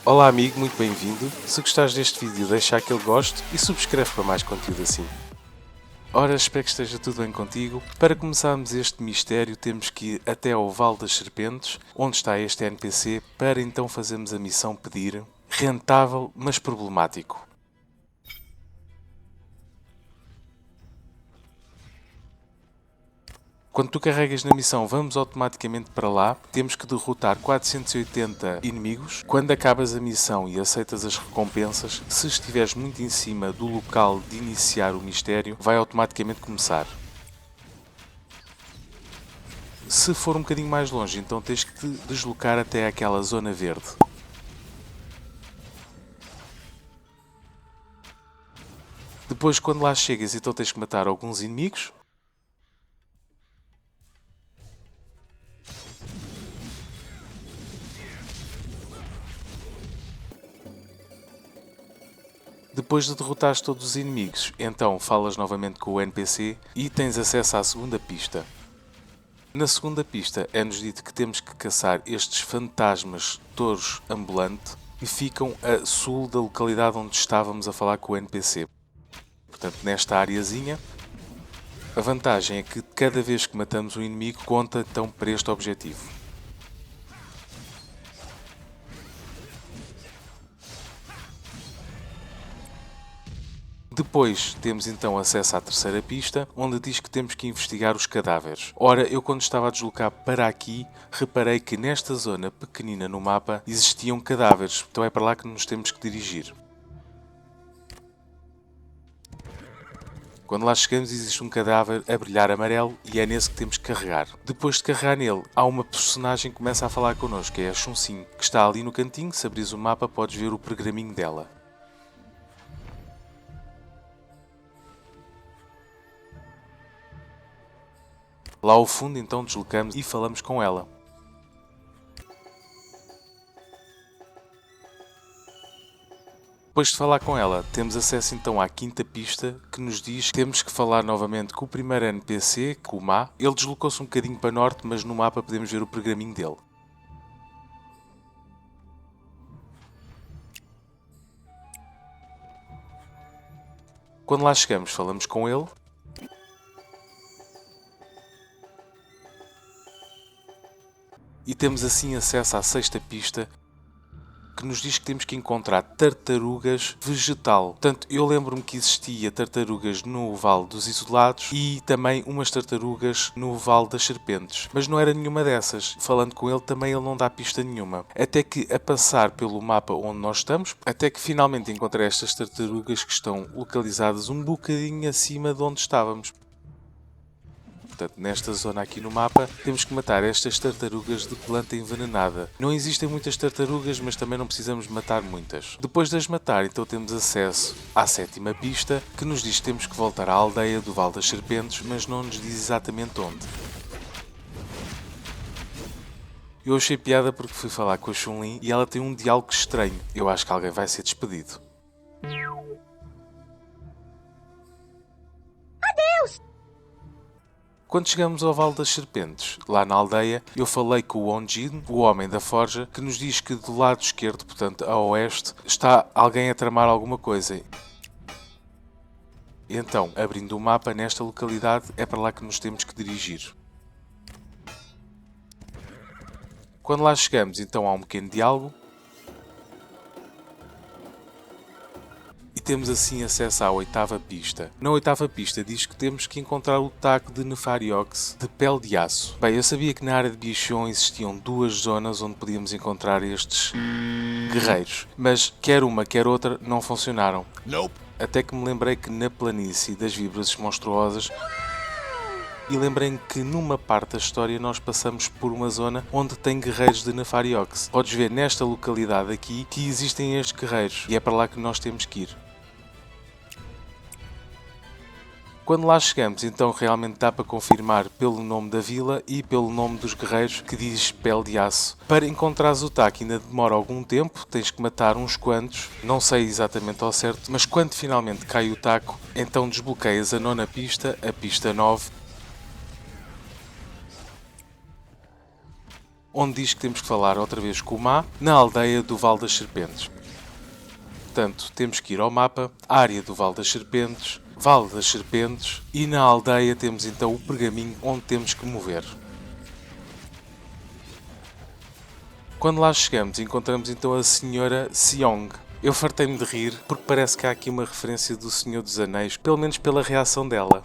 Olá amigo, muito bem-vindo. Se gostares deste vídeo, deixa aquele gosto e subscreve para mais conteúdo assim. Ora, espero que esteja tudo bem contigo. Para começarmos este mistério, temos que ir até ao Vale das Serpentes, onde está este NPC, para então fazermos a missão pedir rentável, mas problemático. Quando tu carregas na missão, vamos automaticamente para lá. Temos que derrotar 480 inimigos. Quando acabas a missão e aceitas as recompensas, se estiveres muito em cima do local de iniciar o mistério, vai automaticamente começar. Se for um bocadinho mais longe, então tens que te deslocar até aquela zona verde. Depois, quando lá chegas, então tens que matar alguns inimigos. Depois de derrotares todos os inimigos, então falas novamente com o NPC e tens acesso à segunda pista. Na segunda pista é-nos dito que temos que caçar estes fantasmas touros ambulante que ficam a sul da localidade onde estávamos a falar com o NPC. Portanto, nesta areazinha, a vantagem é que cada vez que matamos um inimigo conta então para este objetivo. Depois temos então acesso à terceira pista, onde diz que temos que investigar os cadáveres. Ora, eu quando estava a deslocar para aqui, reparei que nesta zona pequenina no mapa existiam cadáveres, então é para lá que nos temos que dirigir. Quando lá chegamos existe um cadáver a brilhar amarelo e é nesse que temos que carregar. Depois de carregar nele, há uma personagem que começa a falar connosco, que é a Chun-Sin, que está ali no cantinho. Se abris o mapa podes ver o pergaminho dela. Lá ao fundo então deslocamos e falamos com ela. Depois de falar com ela, temos acesso então à quinta pista, que nos diz que temos que falar novamente com o primeiro NPC, com o Ma. Ele deslocou-se um bocadinho para norte, mas no mapa podemos ver o pergaminho dele. Quando lá chegamos, falamos com ele. E temos assim acesso à sexta pista, que nos diz que temos que encontrar tartarugas vegetal. Portanto, eu lembro-me que existia tartarugas no Vale dos Isolados e também umas tartarugas no Vale das Serpentes. Mas não era nenhuma dessas. Falando com ele também ele não dá pista nenhuma. Até que a passar pelo mapa onde nós estamos, até que finalmente encontrei estas tartarugas que estão localizadas um bocadinho acima de onde estávamos. Portanto, nesta zona aqui no mapa, temos que matar estas tartarugas de planta envenenada. Não existem muitas tartarugas, mas também não precisamos matar muitas. Depois de as matar, então temos acesso à sétima pista, que nos diz que temos que voltar à aldeia do Vale das Serpentes, mas não nos diz exatamente onde. Eu achei piada porque fui falar com a Chun-Li e ela tem um diálogo estranho. Eu acho que alguém vai ser despedido. Quando chegamos ao Vale das Serpentes, lá na aldeia, eu falei com o Onjin, o homem da forja, que nos diz que do lado esquerdo, portanto a oeste, está alguém a tramar alguma coisa. Então, abrindo o mapa nesta localidade, é para lá que nos temos que dirigir. Quando lá chegamos, então há um pequeno diálogo. E temos assim acesso à oitava pista. Na oitava pista diz que temos que encontrar o taco de Nefariox de pele de aço. Bem, eu sabia que na área de Bichon existiam duas zonas onde podíamos encontrar estes guerreiros, mas quer uma quer outra não funcionaram. Nope. Até que me lembrei que na planície das Víboras Monstruosas e lembrei-me que numa parte da história nós passamos por uma zona onde tem guerreiros de Nefariox. Podes ver nesta localidade aqui que existem estes guerreiros e é para lá que nós temos que ir. Quando lá chegamos, então realmente dá para confirmar pelo nome da vila e pelo nome dos guerreiros que diz pele de aço. Para encontrares o taco ainda demora algum tempo, tens que matar uns quantos, não sei exatamente ao certo, mas quando finalmente cai o taco, então desbloqueias a nona pista, a pista 9, onde diz que temos que falar outra vez com o Má na aldeia do Vale das Serpentes. Portanto, temos que ir ao mapa, área do Vale das Serpentes, Vale das Serpentes, e na aldeia temos então o pergaminho onde temos que mover. Quando lá chegamos, encontramos então a Senhora Siong. Eu fartei-me de rir porque parece que há aqui uma referência do Senhor dos Anéis, pelo menos pela reação dela.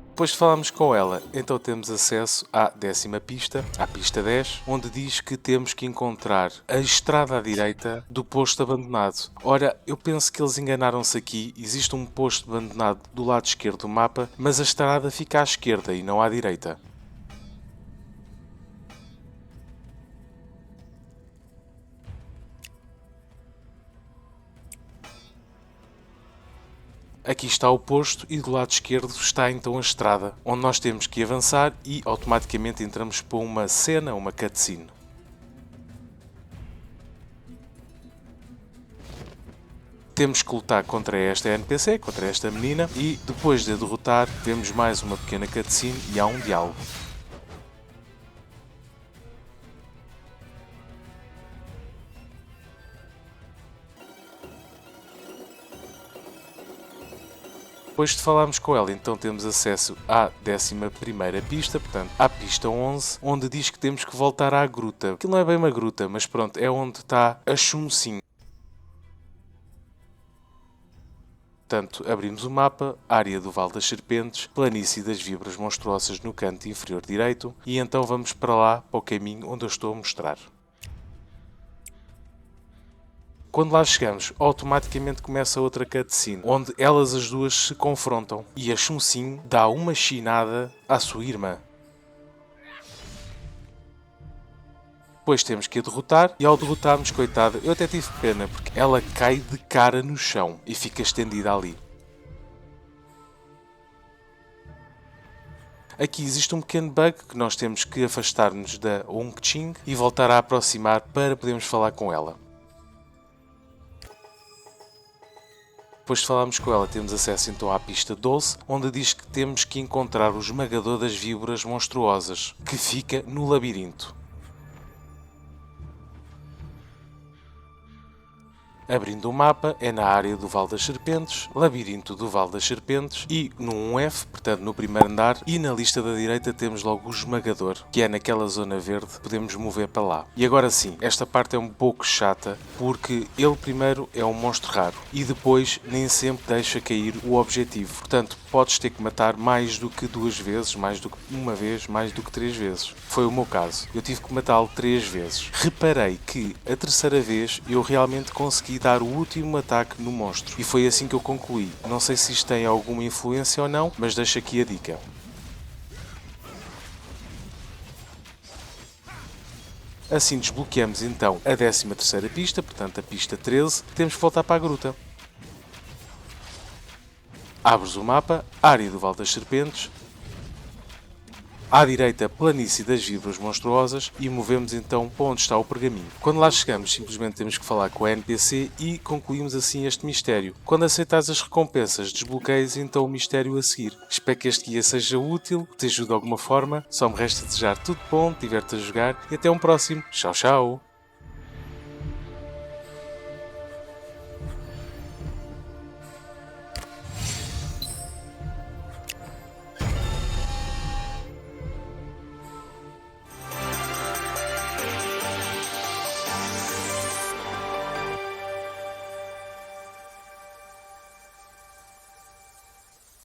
Depois de falarmos com ela, então temos acesso à 10ª pista, à pista 10, onde diz que temos que encontrar a estrada à direita do posto abandonado. Ora, eu penso que eles enganaram-se aqui, existe um posto abandonado do lado esquerdo do mapa, mas a estrada fica à esquerda e não à direita. Aqui está o posto e do lado esquerdo está então a estrada, onde nós temos que avançar e automaticamente entramos para uma cena, uma cutscene. Temos que lutar contra esta NPC, contra esta menina, e depois de a derrotar vemos mais uma pequena cutscene e há um diálogo. Depois de falarmos com ela, então temos acesso à 11ª pista, portanto, à pista 11, onde diz que temos que voltar à gruta. Aquilo não é bem uma gruta, mas pronto, é onde está a Chun Sing. Portanto, abrimos o mapa, área do Vale das Serpentes, planície das víboras monstruosas no canto inferior direito, e então vamos para lá, para o caminho onde eu estou a mostrar. Quando lá chegamos, automaticamente começa outra cutscene, onde elas as duas se confrontam e a Chun Sing dá uma chinada à sua irmã. Depois temos que a derrotar e ao derrotarmos, coitada, eu até tive pena porque ela cai de cara no chão e fica estendida ali. Aqui existe um pequeno bug que nós temos que afastar-nos da Ong Ching e voltar a aproximar para podermos falar com ela. Depois de falarmos com ela, temos acesso então à pista 12, onde diz que temos que encontrar o esmagador das víboras monstruosas, que fica no labirinto. Abrindo o mapa, é na área do Vale das Serpentes, labirinto do Vale das Serpentes e no 1F, portanto no primeiro andar, e na lista da direita temos logo o esmagador, que é naquela zona verde, podemos mover para lá. E agora sim, esta parte é um pouco chata, porque ele primeiro é um monstro raro e depois nem sempre deixa cair o objetivo. Portanto, podes ter que matar mais do que 2 vezes, mais do que uma vez, mais do que 3 vezes. Foi o meu caso. Eu tive que matá-lo 3 vezes. Reparei que a terceira vez eu realmente consegui dar o último ataque no monstro. E foi assim que eu concluí. Não sei se isto tem alguma influência ou não, mas deixo aqui a dica. Assim desbloqueamos então a 13ª pista, portanto a pista 13, temos que voltar para a gruta. Abres o mapa, área do Vale das Serpentes, à direita planície das víboras monstruosas e movemos então para onde está o pergaminho. Quando lá chegamos, simplesmente temos que falar com a NPC e concluímos assim este mistério. Quando aceitas as recompensas, desbloqueias então o mistério a seguir. Espero que este guia seja útil, te ajude de alguma forma. Só me resta desejar tudo bom, diverte a jogar e até um próximo. Tchau, tchau!